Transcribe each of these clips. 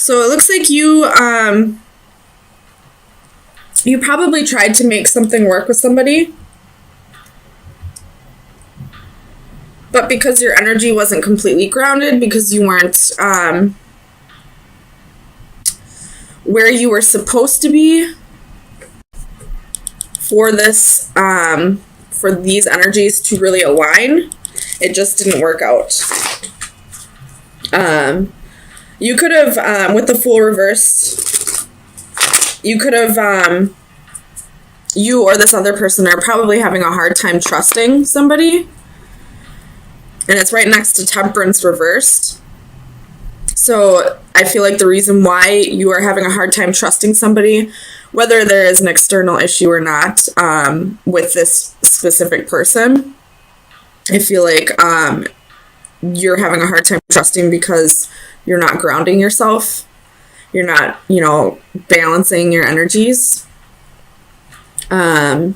So it looks like you probably tried to make something work with somebody, but because your energy wasn't completely grounded, because you weren't where you were supposed to be for this, for these energies to really align, it just didn't work out. You could have, with the Fool reversed, you could have, you or this other person are probably having a hard time trusting somebody. And it's right next to Temperance reversed. So I feel like the reason why you are having a hard time trusting somebody, whether there is an external issue or not, with this specific person, I feel like you're having a hard time trusting because you're not grounding yourself. You're not, balancing your energies. And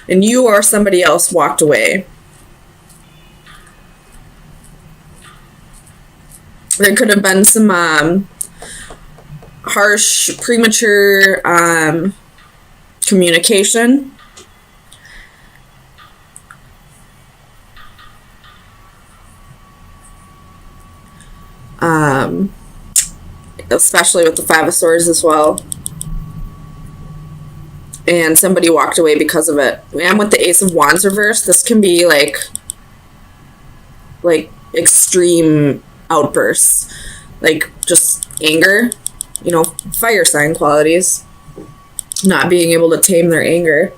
you or somebody else walked away. There could have been some harsh, premature communication. Especially with the Five of Swords as well. And somebody walked away because of it. And with the Ace of Wands reversed, this can be like extreme outbursts, like just anger, fire sign qualities, not being able to tame their anger.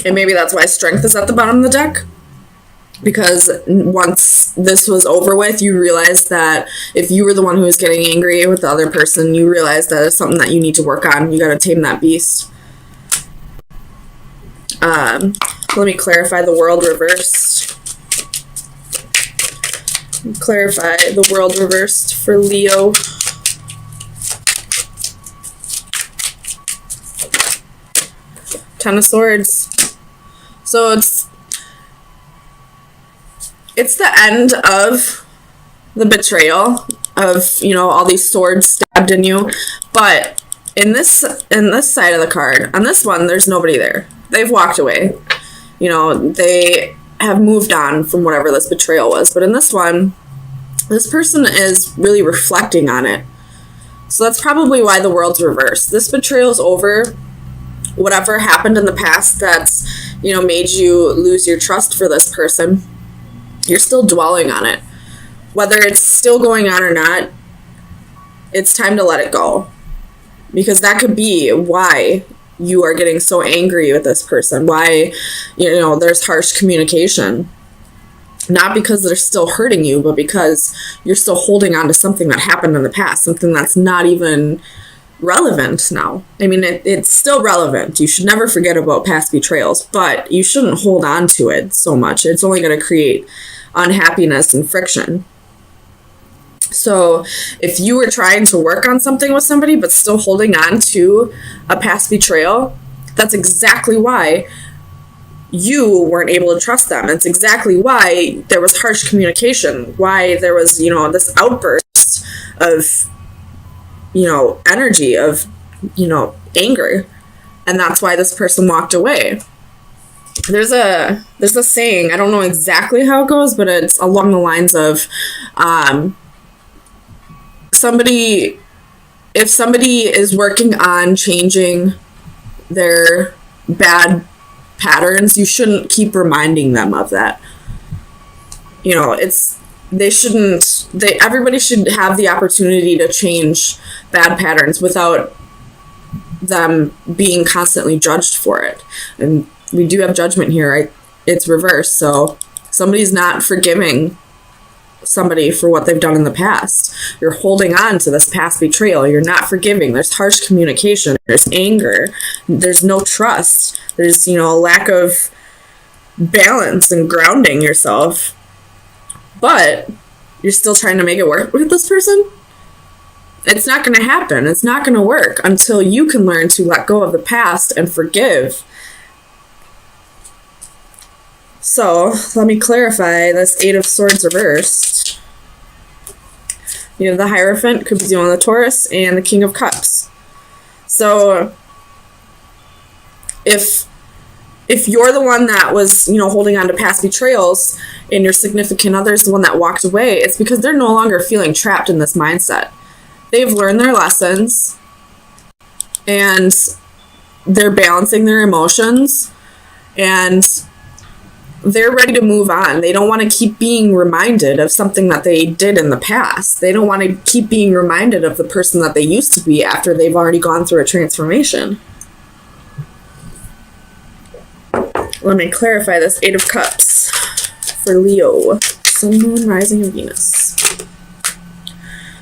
And maybe that's why Strength is at the bottom of the deck, because once this was over with, you realized that if you were the one who was getting angry with the other person, you realized that it's something that you need to work on. You got to tame that beast. Let me clarify the World reversed. Clarify the World reversed for Leo. Ten of Swords. So it's the end of the betrayal of, all these swords stabbed in you. But in this side of the card, on this one, there's nobody there. They've walked away. They have moved on from whatever this betrayal was. But in this one, this person is really reflecting on it. So that's probably why the World's reversed. This betrayal's over. Whatever happened in the past that's, made you lose your trust for this person, you're still dwelling on it. Whether it's still going on or not, it's time to let it go. Because that could be why you are getting so angry with this person. Why, there's harsh communication. Not because they're still hurting you, but because you're still holding on to something that happened in the past. Something that's not even relevant now. I mean, it's still relevant. You should never forget about past betrayals, but you shouldn't hold on to it so much. It's only going to create unhappiness and friction. So if you were trying to work on something with somebody but still holding on to a past betrayal, that's exactly why you weren't able to trust them. It's exactly why there was harsh communication, why there was, this outburst of, energy, of, anger. And that's why this person walked away. There's a saying, I don't know exactly how it goes, but it's along the lines of, if somebody is working on changing their bad patterns, you shouldn't keep reminding them of that. Everybody should have the opportunity to change bad patterns without them being constantly judged for it. And we do have judgment here, right? It's reversed. So somebody's not forgiving somebody for what they've done in the past. You're holding on to this past betrayal. You're not forgiving. There's harsh communication. There's anger. There's no trust. There's, a lack of balance and grounding yourself. But you're still trying to make it work with this person? It's not going to happen. It's not going to work until you can learn to let go of the past and forgive. So, let me clarify this Eight of Swords reversed. You have the Hierophant, could be dealing with the Taurus, and the King of Cups. So if you're the one that was, holding on to past betrayals and your significant other is the one that walked away, it's because they're no longer feeling trapped in this mindset. They've learned their lessons and they're balancing their emotions and they're ready to move on. They don't want to keep being reminded of something that they did in the past. They don't want to keep being reminded of the person that they used to be after they've already gone through a transformation. Let me clarify this. 8 of Cups for Leo. Sun, Moon, Rising, and Venus.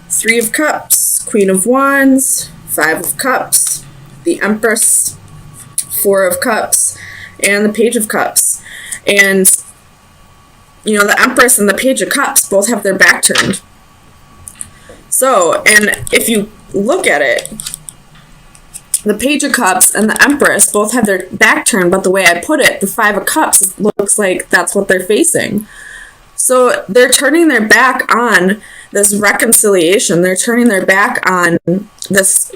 3 of Cups, Queen of Wands, 5 of Cups, the Empress, 4 of Cups, and the Page of Cups. And, the Empress and the Page of Cups both have their back turned. So, and if you look at it, the Page of Cups and the Empress both have their back turned, but the way I put it, the 5 of Cups looks like that's what they're facing. So they're turning their back on this reconciliation. They're turning their back on this,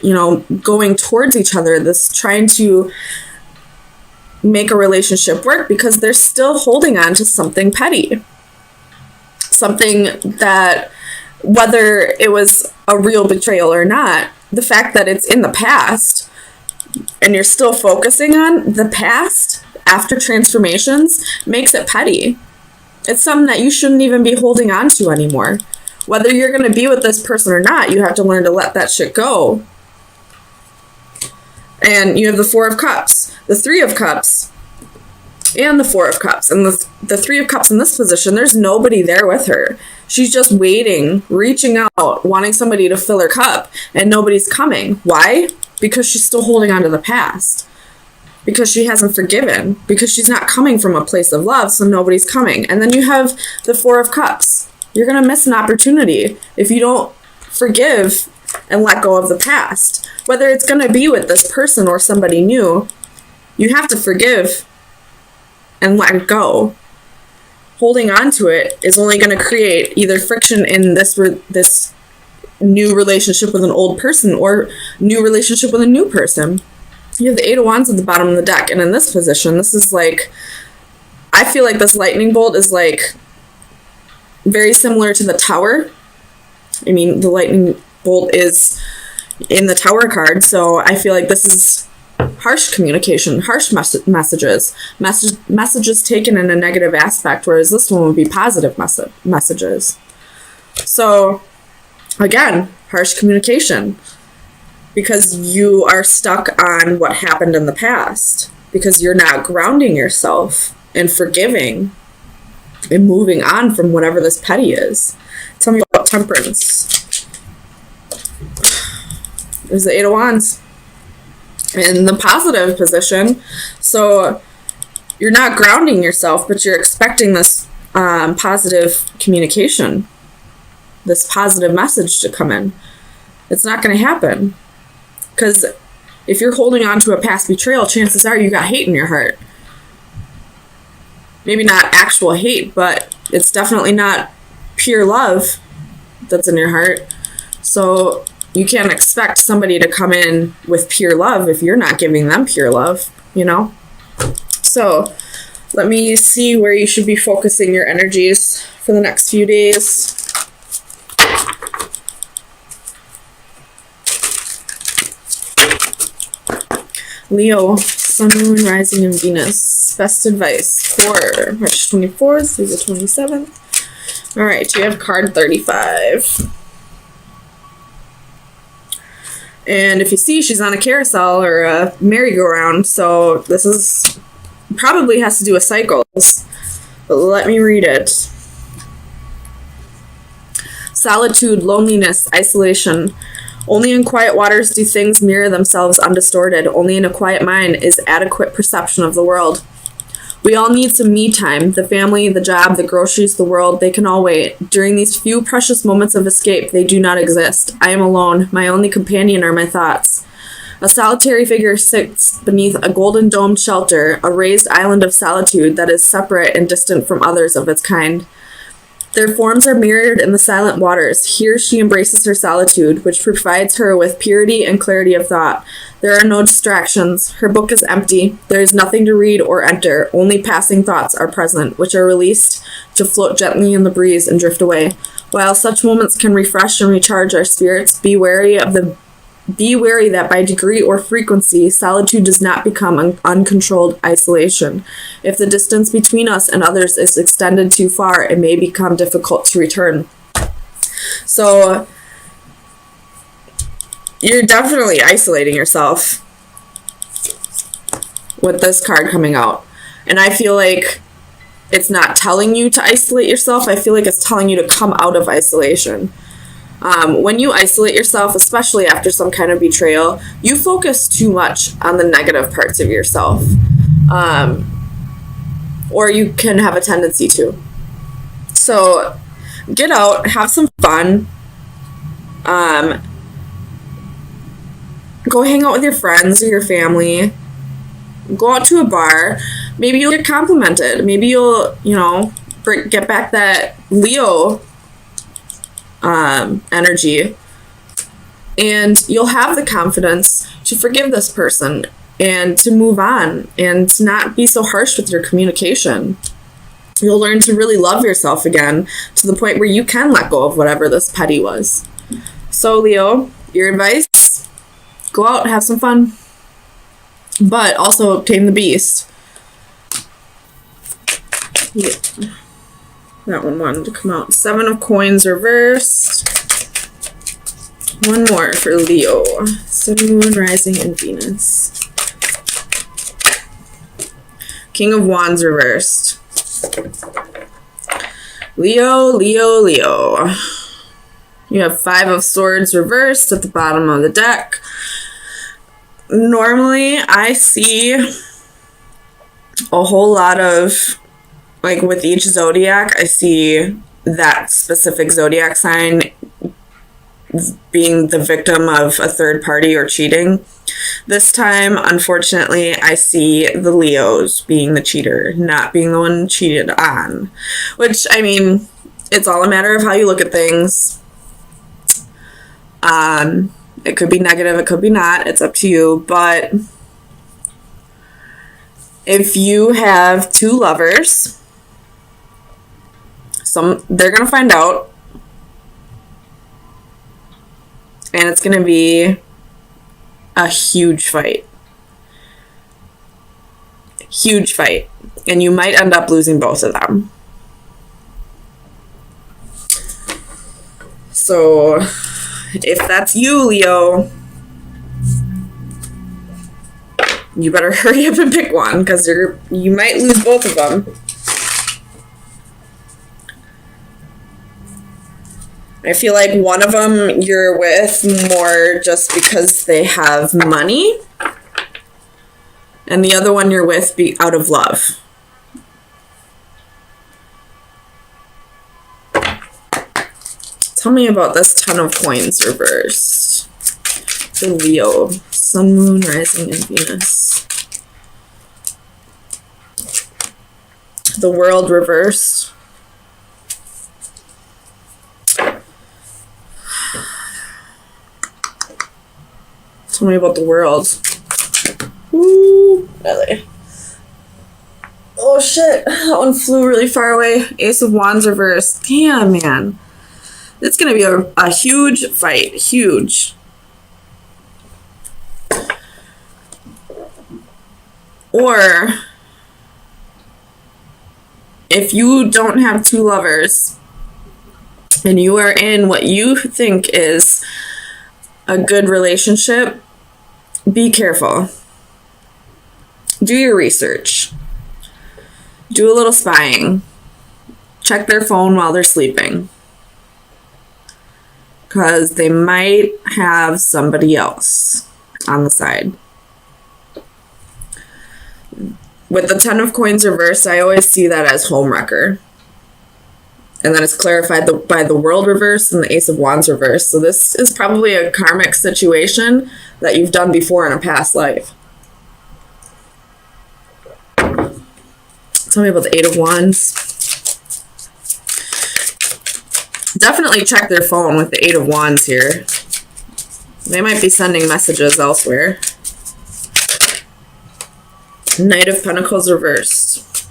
going towards each other, this trying to make a relationship work because they're still holding on to something petty. Something that, whether it was a real betrayal or not, the fact that it's in the past and you're still focusing on the past after transformations makes it petty. It's something that you shouldn't even be holding on to anymore. Whether you're going to be with this person or not, you have to learn to let that shit go. And you have the 4 of Cups, the 3 of Cups, and the 4 of Cups. And the 3 of Cups in this position, there's nobody there with her. She's just waiting, reaching out, wanting somebody to fill her cup, and nobody's coming. Why? Because she's still holding on to the past. Because she hasn't forgiven. Because she's not coming from a place of love, so nobody's coming. And then you have the 4 of Cups. You're going to miss an opportunity if you don't forgive and let go of the past. Whether it's going to be with this person or somebody new, you have to forgive and let it go. Holding on to it is only going to create either friction in this new relationship with an old person or new relationship with a new person. You have the 8 of Wands at the bottom of the deck, and in this position, this is like, I feel like this lightning bolt is like very similar to the Tower. I mean, the lightning bolt is in the Tower card, so I feel like this is harsh communication, harsh messages taken in a negative aspect, whereas this one would be positive messages. So, again, harsh communication, because you are stuck on what happened in the past, because you're not grounding yourself and forgiving and moving on from whatever this petty is. Tell me about Temperance. There's the 8 of Wands in the positive position. So you're not grounding yourself, but you're expecting this positive communication, this positive message to come in. It's not going to happen. Because if you're holding on to a past betrayal, chances are you got hate in your heart. Maybe not actual hate, but it's definitely not pure love that's in your heart. So you can't expect somebody to come in with pure love if you're not giving them pure love, So let me see where you should be focusing your energies for the next few days. Leo, Sun, Moon, Rising, and Venus. Best advice for March 24th through the 27th. Alright, you have card 35. And if you see, she's on a carousel or a merry-go-round, so this is probably has to do with cycles. But let me read it. Solitude, loneliness, isolation. Only in quiet waters do things mirror themselves undistorted. Only in a quiet mind is adequate perception of the world. We all need some me time. The family, the job, the groceries, the world, they can all wait. During these few precious moments of escape, they do not exist. I am alone. My only companion are my thoughts. A solitary figure sits beneath a golden domed shelter, a raised island of solitude that is separate and distant from others of its kind. Their forms are mirrored in the silent waters. Here she embraces her solitude, which provides her with purity and clarity of thought. There are no distractions. Her book is empty. There is nothing to read or enter. Only passing thoughts are present, which are released to float gently in the breeze and drift away. While such moments can refresh and recharge our spirits, be wary that by degree or frequency, solitude does not become uncontrolled isolation. If the distance between us and others is extended too far, it may become difficult to return. So, you're definitely isolating yourself with this card coming out. And I feel like it's not telling you to isolate yourself. I feel like it's telling you to come out of isolation. When you isolate yourself, especially after some kind of betrayal, you focus too much on the negative parts of yourself. Or you can have a tendency to. So, get out, have some fun. Go hang out with your friends or your family. Go out to a bar. Maybe you'll get complimented. Maybe you'll, get back that Leo energy, and you'll have the confidence to forgive this person and to move on and to not be so harsh with your communication. You'll learn to really love yourself again to the point where you can let go of whatever this petty was. So, Leo, your advice, go out, have some fun, but also tame the beast. Yeah. That one wanted to come out. 7 of Coins reversed. One more for Leo. Sun, Moon, Rising, and Venus. King of Wands reversed. Leo, Leo, Leo. You have 5 of Swords reversed at the bottom of the deck. Normally, I see a whole lot of, like with each zodiac, I see that specific zodiac sign being the victim of a third party or cheating. This time, unfortunately, I see the Leos being the cheater, not being the one cheated on. Which, I mean, it's all a matter of how you look at things. It could be negative, it could be not. It's up to you. But if you have 2 lovers, they're going to find out. And it's going to be a huge fight. Huge fight. And you might end up losing both of them. So, if that's you, Leo, you better hurry up and pick one, because you might lose both of them. I feel like one of them you're with more just because they have money, and the other one you're with out of love. Tell me about this 10 of Coins reversed. For Leo, Sun, Moon, Rising, and Venus. The World reversed. Tell me about the World. Ooh, really? Oh shit, that one flew really far away. Ace of Wands reversed. Damn, man. It's gonna be a huge fight. Huge. Or, if you don't have 2 lovers, and you are in what you think is a good relationship, be careful. Do your research. Do a little spying. Check their phone while they're sleeping. Because they might have somebody else on the side. With the 10 of Coins reversed, I always see that as homewrecker. And then it's clarified by the World reverse and the Ace of Wands reverse. So this is probably a karmic situation that you've done before in a past life. Tell me about the 8 of Wands. definitely check their phone with the Eight of Wands here. They might be sending messages elsewhere. Knight of Pentacles reversed.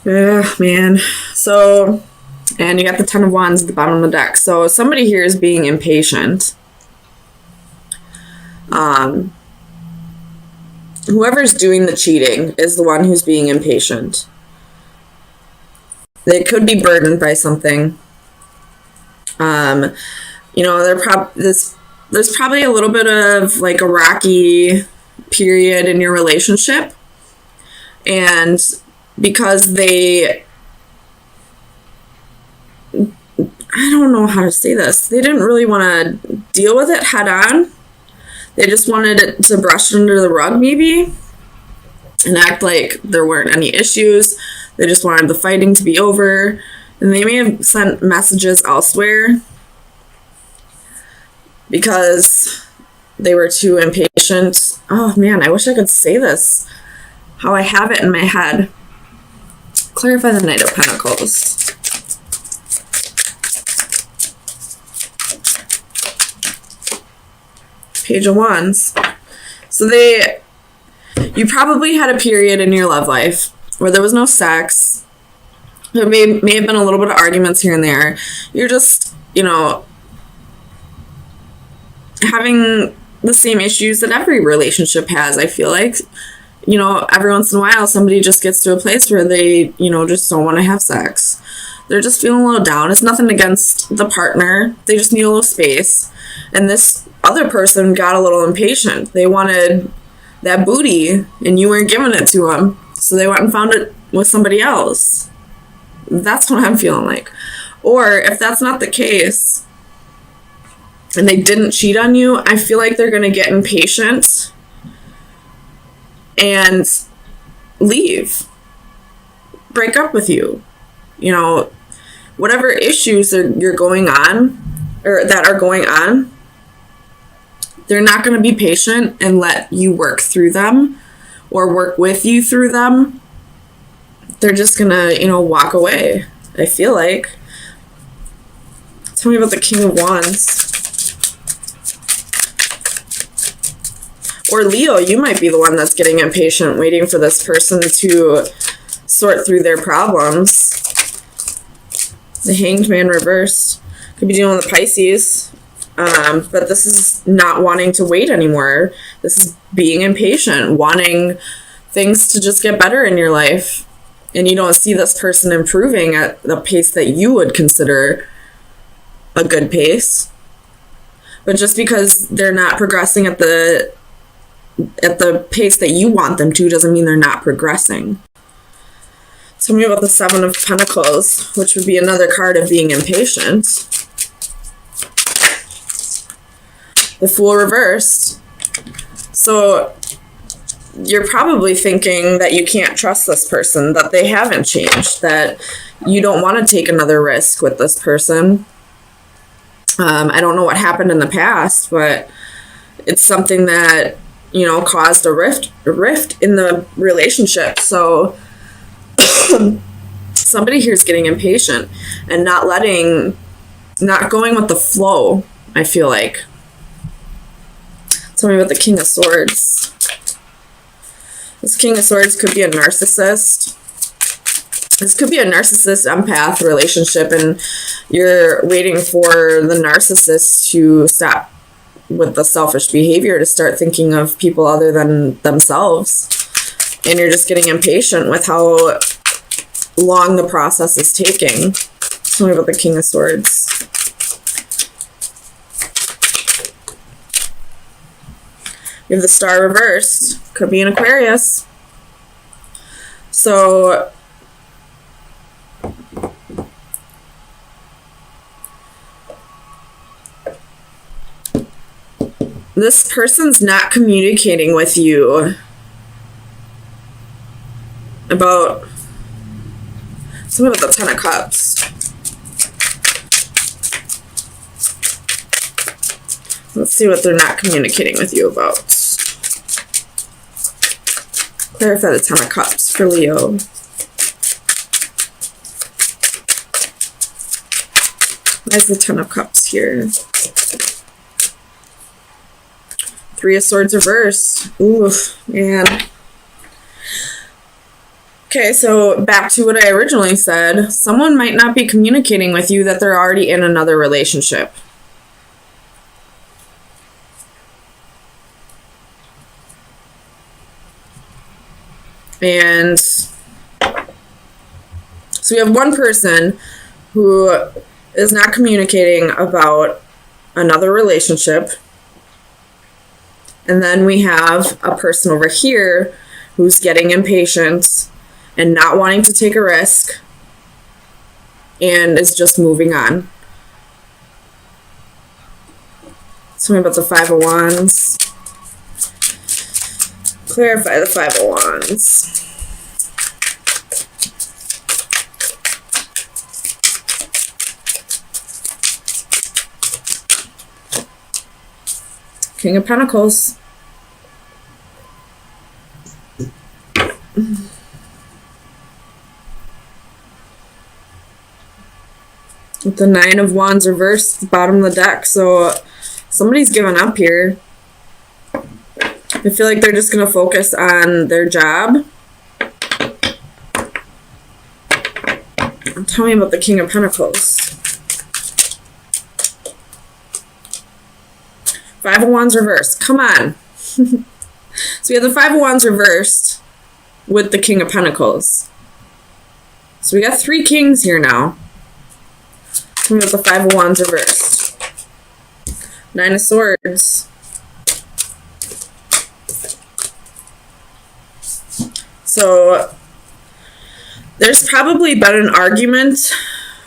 Yeah, man. So, and you got the Ten of Wands at the bottom of the deck. So somebody here is being impatient. Whoever's doing the cheating is the one who's being impatient. They could be burdened by something. You know, there's probably a little bit of like a rocky period in your relationship. And because I don't know how to say this. They didn't really want to deal with it head on. They just wanted it to brush it under the rug maybe and act like there weren't any issues. They just wanted the fighting to be over. And they may have sent messages elsewhere because they were too impatient. Oh man, I wish I could say this how I have it in my head. Clarify the Knight of Pentacles. Page of Wands. So you probably had a period in your love life where there was no sex. There may have been a little bit of arguments here and there. You're just, you know, having the same issues that every relationship has, I feel like. You know, every once in a while, somebody just gets to a place where they, you know, just don't want to have sex. They're just feeling a little down. It's nothing against the partner. They just need a little space. And this other person got a little impatient. They wanted that booty, and you weren't giving it to them. So they went and found it with somebody else. That's what I'm feeling like. Or if that's not the case, and they didn't cheat on you, I feel like they're going to get impatient and leave. Break up with you. You know, whatever issues you're going on, or that are going on, they're not going to be patient and let you work through them or work with you through them. They're just going to, you know, walk away, I feel like. Tell me about the King of Wands. Or Leo, you might be the one that's getting impatient, waiting for this person to sort through their problems. The Hanged Man reversed. Could be dealing with the Pisces. But this is not wanting to wait anymore. This is being impatient, wanting things to just get better in your life. And you don't see this person improving at the pace that you would consider a good pace. But just because they're not progressing at the pace that you want them to doesn't mean they're not progressing. Tell me about the Seven of Pentacles, which would be another card of being impatient. The Fool reversed. So you're probably thinking that you can't trust this person, that they haven't changed, that you don't want to take another risk with this person. I don't know what happened in the past, but it's something that, you know, caused a rift in the relationship. So somebody here is getting impatient and not going with the flow, I feel like. Tell me about the King of Swords. This King of Swords could be a narcissist. This could be a narcissist empath relationship, and you're waiting for the narcissist to stop with the selfish behavior, to start thinking of people other than themselves. And you're just getting impatient with how long the process is taking. Tell me about the King of Swords. You have the Star reversed. Could be an Aquarius. So this person's not communicating with you about something about the Ten of Cups. Let's see what they're not communicating with you about. Clarify the Ten of Cups for Leo. Why is the Ten of Cups here? Three of Swords reversed. Ooh, man. Okay, so back to what I originally said. Someone might not be communicating with you that they're already in another relationship. And so we have one person who is not communicating about another relationship. And then we have a person over here who's getting impatient and not wanting to take a risk and is just moving on. Tell me about the Five of Wands. Clarify the Five of Wands. King of Pentacles. With the Nine of Wands reversed at the bottom of the deck. So somebody's giving up here. I feel like they're just going to focus on their job. Tell me about the King of Pentacles. Five of Wands reversed. Come on. So we have the Five of Wands reversed with the King of Pentacles. So we got three kings here now. Tell me about the Five of Wands reversed. Nine of Swords. So there's probably been an argument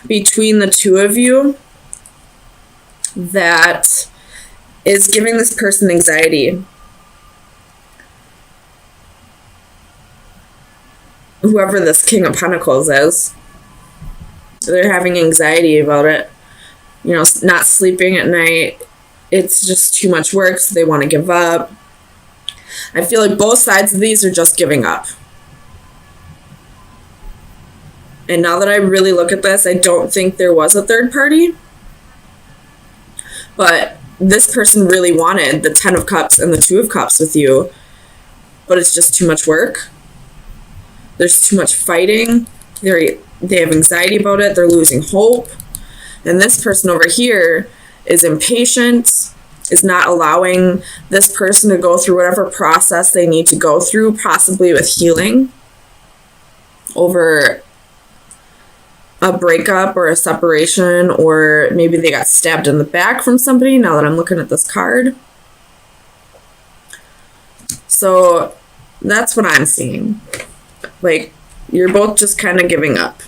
between the two of you that is giving this person anxiety. Whoever this King of Pentacles is, they're having anxiety about it. You know, not sleeping at night. It's just too much work, so they want to give up. I feel like both sides of these are just giving up. And now that I really look at this, I don't think there was a third party. But this person really wanted the Ten of Cups and the Two of Cups with you. But it's just too much work. There's too much fighting. They have anxiety about it. They're losing hope. And this person over here is impatient, is not allowing this person to go through whatever process they need to go through, possibly with healing over a breakup or a separation, or maybe they got stabbed in the back from somebody, now that I'm looking at this card. So that's what I'm seeing. Like, you're both just kind of giving up.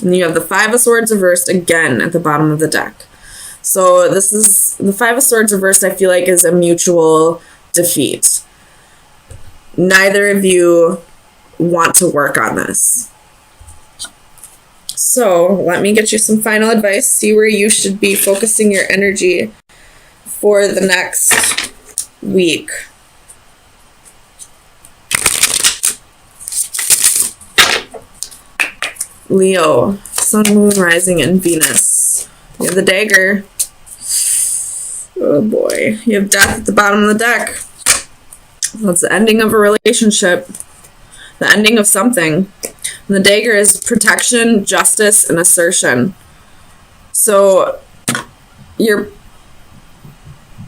And you have the Five of Swords reversed again at the bottom of the deck. So this is, the Five of Swords reversed, I feel like, is a mutual defeat. Neither of you want to work on this. So let me get you some final advice. See where you should be focusing your energy for the next week. Leo, Sun, Moon, Rising, and Venus. You have the Dagger. Oh boy. You have Death at the bottom of the deck. That's the ending of a relationship. The ending of something. And the Dagger is protection, justice, and assertion. So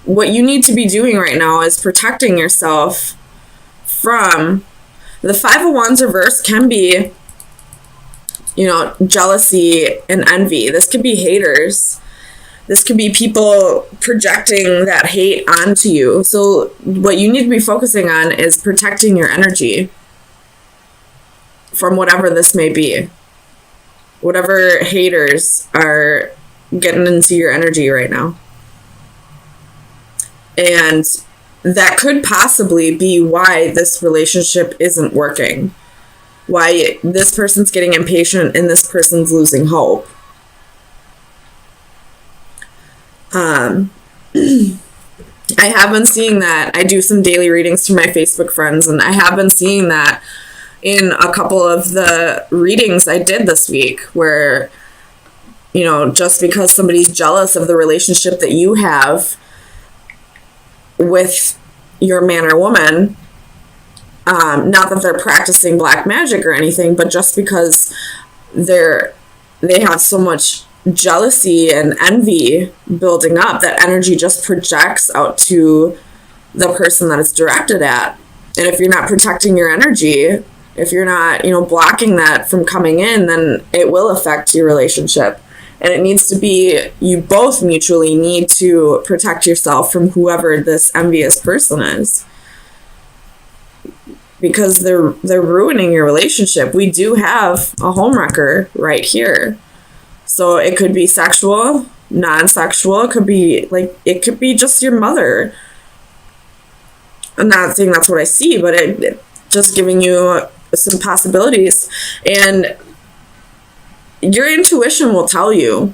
what you need to be doing right now is protecting yourself from the Five of Wands reverse. Can be, you know, jealousy and envy. This could be haters. This could be people projecting that hate onto you. So what you need to be focusing on is protecting your energy from whatever this may be. Whatever haters are getting into your energy right now. And that could possibly be why this relationship isn't working. Why this person's getting impatient and this person's losing hope. I have been seeing that. I do some daily readings to my Facebook friends, and I have been seeing that in a couple of the readings I did this week, where you know, just because somebody's jealous of the relationship that you have with your man or woman, not that they're practicing black magic or anything, but just because they have so much jealousy and envy building up, that energy just projects out to the person that it's directed at. And if you're not protecting your energy, if you're not, you know, blocking that from coming in, then it will affect your relationship. And it needs to be, you both mutually need to protect yourself from whoever this envious person is, because they're ruining your relationship. We do have a homewrecker right here. So it could be sexual, non-sexual, it could be just your mother. I'm not saying that's what I see, but it just giving you some possibilities. And your intuition will tell you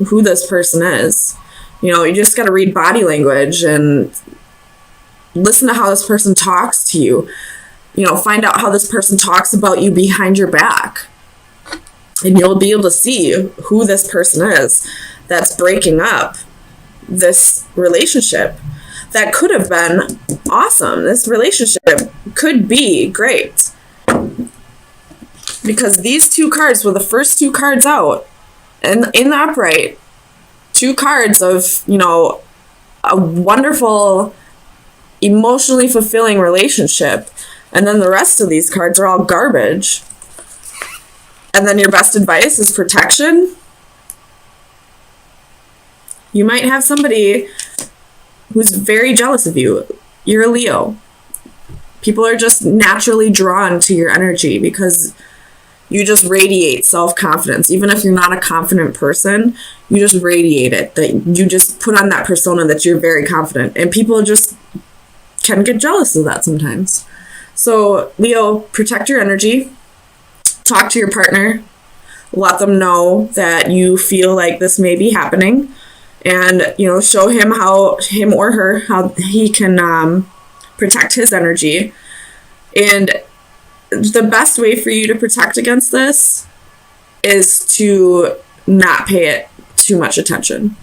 who this person is. You know, you just got to read body language and listen to how this person talks to you. You know, find out how this person talks about you behind your back. And you'll be able to see who this person is that's breaking up this relationship that could have been awesome. This relationship could be great. Because these two cards were the first two cards out. And in the upright, two cards of, you know, a wonderful, emotionally fulfilling relationship. And then the rest of these cards are all garbage. And then your best advice is protection. You might have somebody who's very jealous of you. You're a Leo. People are just naturally drawn to your energy because you just radiate self-confidence. Even if you're not a confident person, you just radiate it. That you just put on that persona that you're very confident. And people just can get jealous of that sometimes. So, Leo, protect your energy. Talk to your partner. Let them know that you feel like this may be happening. And, you know, show him or her, how he can protect his energy. And the best way for you to protect against this is to not pay it too much attention.